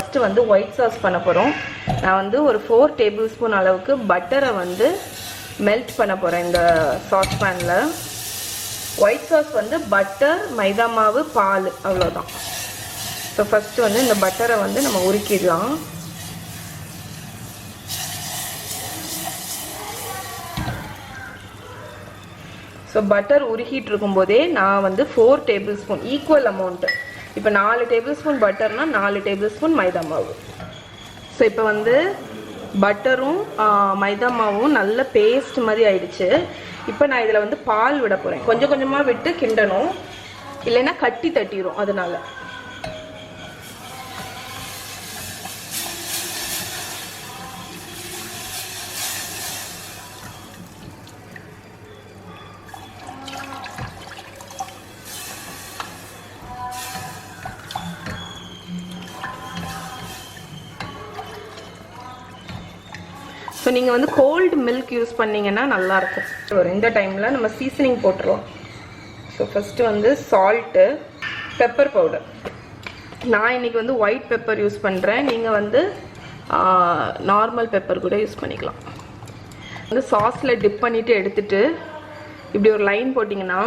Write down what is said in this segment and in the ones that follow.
First வந்து white sauce பண்ண போகிறோம். நான் வந்து ஒரு 4 டேபிள் ஸ்பூன் அளவுக்கு பட்டரை வந்து மெல்ட் பண்ண போகிறேன் இந்த சாஸ் பேனில். ஒயிட் சாஸ் வந்து பட்டர், மைதா மாவு, பால், அவ்வளோதான். ஸோ ஃபஸ்ட்டு வந்து இந்த பட்டரை வந்து நம்ம உருக்கிடலாம். ஸோ பட்டர் உருகிட்டு இருக்கும்போதே நான் வந்து 4 டேபிள் ஸ்பூன் ஈக்குவல் அமௌண்ட்டு, இப்போ 4 டேபிள் ஸ்பூன் பட்டர்னா 4 டேபிள் ஸ்பூன் மைதா மாவு. ஸோ இப்போ வந்து பட்டரும் மைதா மாவும் நல்ல பேஸ்ட் மாதிரி ஆயிடுச்சு. இப்போ நான் இதில் வந்து பால் விட போகிறேன். கொஞ்சம் கொஞ்சமாக விட்டு கிண்டணும், இல்லைன்னா கட்டி தட்டிடும். அதனால ஸோ நீங்கள் வந்து கோல்டு மில்க் யூஸ் பண்ணிங்கன்னா நல்லாயிருக்கும். இந்த டைமில் நம்ம சீசனிங் போட்டுருவோம். ஸோ ஃபஸ்ட்டு வந்து சால்ட்டு, பெப்பர் பவுடர். நான் இன்றைக்கி வந்து ஒயிட் பெப்பர் யூஸ் பண்ணுறேன். நீங்கள் வந்து நார்மல் பெப்பர் கூட யூஸ் பண்ணிக்கலாம். வந்து சாஸில் டிப் பண்ணிவிட்டு எடுத்துகிட்டு இப்படி ஒரு லைன் போட்டிங்கன்னா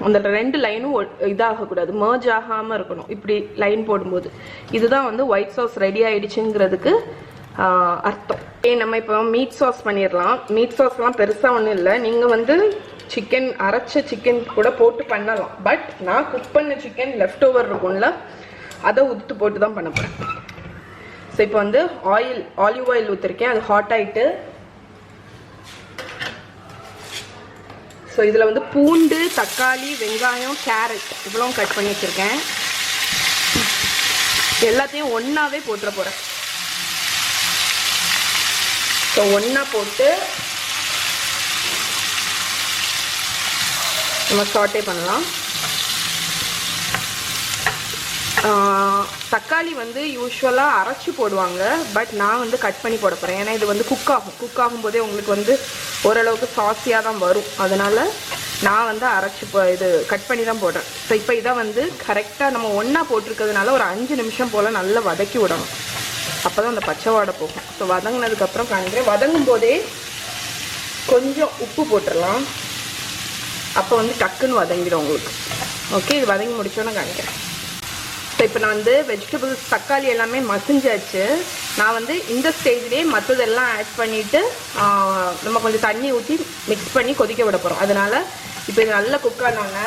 அந்த 2 லைனும் இதாகக்கூடாது, மர்ஜ் ஆகாமல் இருக்கணும். இப்படி லைன் போடும்போது இதுதான் வந்து ஒயிட் சாஸ் ரெடி ஆகிடுச்சுங்கிறதுக்கு அர்த்தம். நம்ம இப்போ மீட் சாஸ் பண்ணிடலாம். மீட் சாஸ்லாம் பெருசாக ஒன்றும் இல்லை. நீங்கள் வந்து சிக்கன் அரைச்ச சிக்கன் கூட போட்டு பண்ணலாம். பட் நான் குக் பண்ண சிக்கன் லெஃப்ட் ஓவர் இருக்கும்ல, அதை உதுத்து போட்டு தான் பண்ண போகிறேன். ஸோ இப்போ வந்து ஆலிவ் ஆயில் ஊற்றிருக்கேன். அது ஹாட் ஆகிட்டு ஸோ இதில் வந்து பூண்டு, தக்காளி, வெங்காயம், கேரட் இவ்வளோ கட் பண்ணி வச்சுருக்கேன். எல்லாத்தையும் ஒன்றாவே போட்டுற போகிறேன். ஸோ ஒன்றா போட்டு நம்ம சாட்டே பண்ணலாம். தக்காளி வந்து யூஸ்வலாக அரைச்சி போடுவாங்க, பட் நான் வந்து கட் பண்ணி போட போகிறேன். ஏன்னா இது வந்து குக் ஆகும்போதே உங்களுக்கு வந்து ஓரளவுக்கு சாஸியாக தான் வரும். அதனால் நான் வந்து இது கட் பண்ணி தான் போடுறேன். ஸோ இப்போ இதை வந்து கரெக்டாக நம்ம ஒன்றா போட்டிருக்கிறதுனால ஒரு 5 நிமிஷம் போல் நல்லா வதக்கி விடணும். அப்போ தான் அந்த பச்சை வாடை போகும். ஸோ வதங்கினதுக்கப்புறம் காணிக்கிறேன். வதங்கும் போதே கொஞ்சம் உப்பு போட்டுடலாம். அப்போ வந்து டக்குன்னு வதங்கிடும் உங்களுக்கு. ஓகே, இது வதங்கி முடிச்சோன்னே காணிக்கிறேன். ஸோ இப்போ நான் வந்து வெஜிடபிள்ஸ், தக்காளி எல்லாமே மசிஞ்சாச்சு. நான் வந்து இந்த ஸ்டேஜ்லேயே மற்றதெல்லாம் ஆட் பண்ணிவிட்டு நம்ம கொஞ்சம் தண்ணி ஊற்றி மிக்ஸ் பண்ணி கொதிக்க விட போகிறோம். அதனால் இப்போ இது நல்லா குக் ஆனோன்னே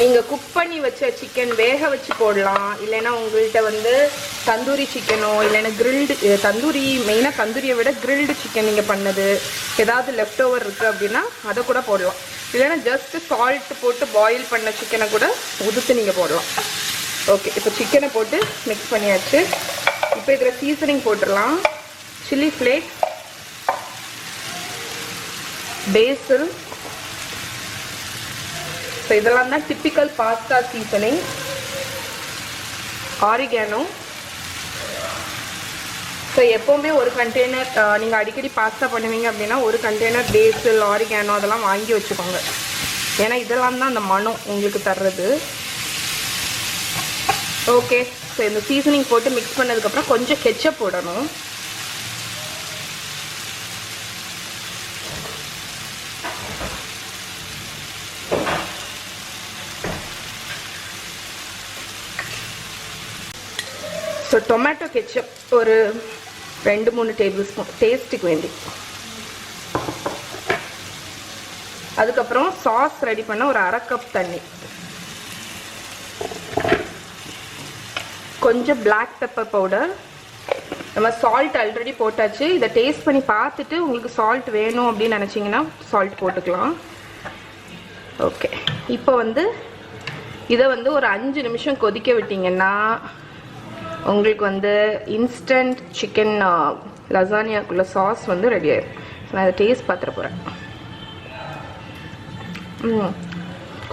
நீங்கள் குக் பண்ணி வச்ச சிக்கன் வேக வச்சு போடலாம். இல்லைன்னா உங்கள்கிட்ட வந்து தந்தூரி சிக்கனோ இல்லைன்னா கிரில்டு, தந்தூரி மெயினாக தந்தூரியை விட கிரில்டு சிக்கன் நீங்கள் பண்ணது ஏதாவது லெஃப்ட் ஓவர் இருக்குது அப்படின்னா அதை கூட போடலாம். இல்லைன்னா ஜஸ்ட் சால்ட் போட்டு பாயில் பண்ண சிக்கனை கூட உதுத்து நீங்கள் போடலாம். ஓகே, இப்போ சிக்கனை போட்டு மிக்ஸ் பண்ணியாச்சு. இப்போ இதில் சீசனிங் போட்டுடலாம். சில்லி ஃப்ளேக்ஸ், பேசில். ஸோ இதெல்லாம் தான் typical pasta seasoning. Oregano. So எப்போவுமே ஒரு கண்டெய்னர், நீங்கள் அடிக்கடி பாஸ்தா பண்ணுவீங்க அப்படின்னா ஒரு கண்டெய்னர் பேசில், ஆரிகானோ அதெல்லாம் வாங்கி வச்சுக்கோங்க. ஏன்னா இதெல்லாம் தான் அந்த மனம் உங்களுக்கு தர்றது. ஓகே, ஸோ இந்த சீசனிங் போட்டு மிக்ஸ் பண்ணதுக்கப்புறம் கொஞ்சம் கெச்சப் போடணும். ஸோ டொமேட்டோ கெச்சப் ஒரு 2-3 டேபிள் ஸ்பூன் டேஸ்ட்டுக்கு வேண்டி. அதுக்கப்புறம் சாஸ் ரெடி பண்ண ஒரு 1/2 கப் தண்ணி, கொஞ்சம் பிளாக் பெப்பர் பவுடர். நம்ம சால்ட் ஆல்ரெடி போட்டாச்சு. இதை டேஸ்ட் பண்ணி பார்த்துட்டு உங்களுக்கு சால்ட் வேணும் அப்படின்னு நினச்சிங்கன்னா சால்ட் போட்டுக்கலாம். ஓகே, இப்போ வந்து இதை வந்து ஒரு 5 நிமிஷம் கொதிக்க விட்டிங்கன்னா உங்களுக்கு வந்து இன்ஸ்டன்ட் சிக்கன் லசானியாக்குள்ள சாஸ் வந்து ரெடி ஆயிடும். நான் அதை டேஸ்ட் பார்த்துட போகிறேன்.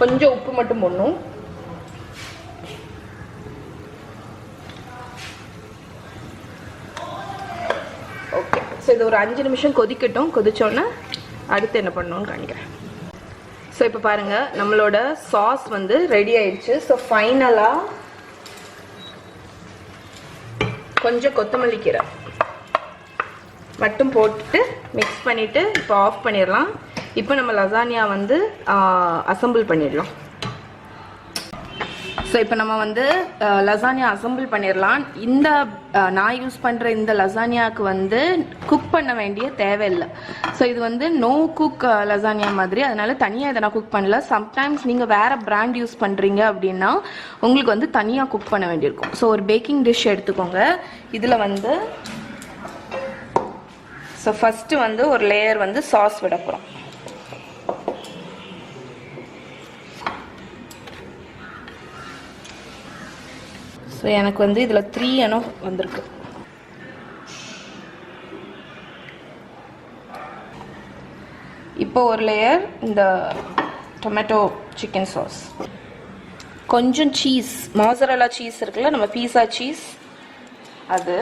கொஞ்சம் உப்பு மட்டும் போடணும். ஓகே, ஸோ இது ஒரு 5 நிமிஷம் கொதிக்கட்டும். கொதிச்சோன்னே அடுத்து என்ன பண்ணணும்னு காணிக்கிறேன். ஸோ இப்போ பாருங்கள், நம்மளோட சாஸ் வந்து ரெடி ஆயிடுச்சு. ஸோ ஃபைனலாக கொஞ்சம் கொத்தமல்லி கீரை மட்டும் போட்டுட்டு மிக்ஸ் பண்ணிவிட்டு இப்போ ஆஃப் பண்ணிடலாம். இப்போ நம்ம லசானியா வந்து அசம்பிள் பண்ணிடலாம். ஸோ இப்போ நம்ம வந்து லசானியா அசம்பிள் பண்ணிடலாம். இந்த நான் யூஸ் பண்ணுற இந்த லசானியாவுக்கு வந்து குக் பண்ண வேண்டிய தேவையில்லை. ஸோ இது வந்து நோ குக் லசானியா மாதிரி, அதனால தனியாக இதை நான் குக் பண்ணல. சம்டைம்ஸ் நீங்கள் வேறு பிராண்ட் யூஸ் பண்ணுறீங்க அப்படின்னா உங்களுக்கு வந்து தனியாக குக் பண்ண வேண்டியிருக்கும். ஸோ ஒரு பேக்கிங் டிஷ் எடுத்துக்கோங்க. இதில் வந்து ஸோ ஃபஸ்ட்டு வந்து ஒரு லேயர் வந்து சாஸ் விட போகிறோம். ஸோ எனக்கு வந்து இதில் 3 எண்ணம் வந்திருக்கு. இப்போ ஒரு லேயர் இந்த டொமேட்டோ சிக்கன் சாஸ், கொஞ்சம் சீஸ், மோசரல்லா சீஸ் இருக்குல்ல, நம்ம பீஸா சீஸ், அது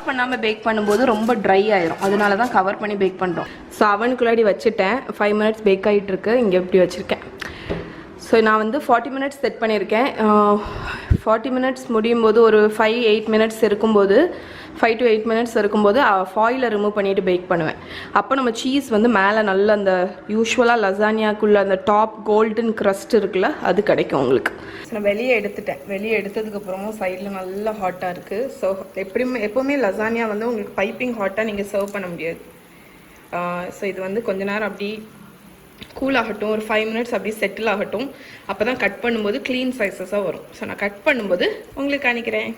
பண்ணாமல் பேக் பண்ணும்போது ரொம்ப ட்ரை ஆயிரும். அதனால தான் கவர் பண்ணி பேக் பண்ணுறோம். ஸோ அவனுக்குள்ளாடி வச்சுட்டேன். 5 மினிட்ஸ் பேக் ஆகிட்டு இருக்கு. இங்கே எப்படி வச்சுருக்கேன். ஸோ நான் வந்து 40 மினிட்ஸ் செட் பண்ணியிருக்கேன். 40 மினிட்ஸ் முடியும் போது ஒரு 5-8 மினிட்ஸ் இருக்கும்போது 5 to 8 மினிட்ஸ் இருக்கும்போது ஃபாயிலை ரிமூவ் பண்ணிவிட்டு பேக் பண்ணுவேன். அப்போ நம்ம சீஸ் வந்து மேலே நல்ல அந்த யூஸ்வலாக லசானியாக்குள்ளே அந்த டாப் கோல்டன் க்ரஸ்ட் இருக்குல்ல, அது கிடைக்கும் உங்களுக்கு. நான் வெளியே எடுத்துட்டேன். வெளியே எடுத்ததுக்கப்புறமும் சைடில் நல்லா ஹாட்டாக இருக்குது. ஸோ எப்போவுமே லசானியா வந்து உங்களுக்கு பைப்பிங் ஹாட்டாக நீங்கள் சர்வ் பண்ண முடியாது. ஸோ இது வந்து கொஞ்ச நேரம் அப்படி கூல் ஆகட்டும், ஒரு 5 மினிட்ஸ் அப்படி செட்டில் ஆகட்டும். அப்போ தான் கட் பண்ணும்போது க்ளீன் சைஸஸாக வரும். ஸோ நான் கட் பண்ணும்போது உங்களுக்கு காணிக்கிறேன்.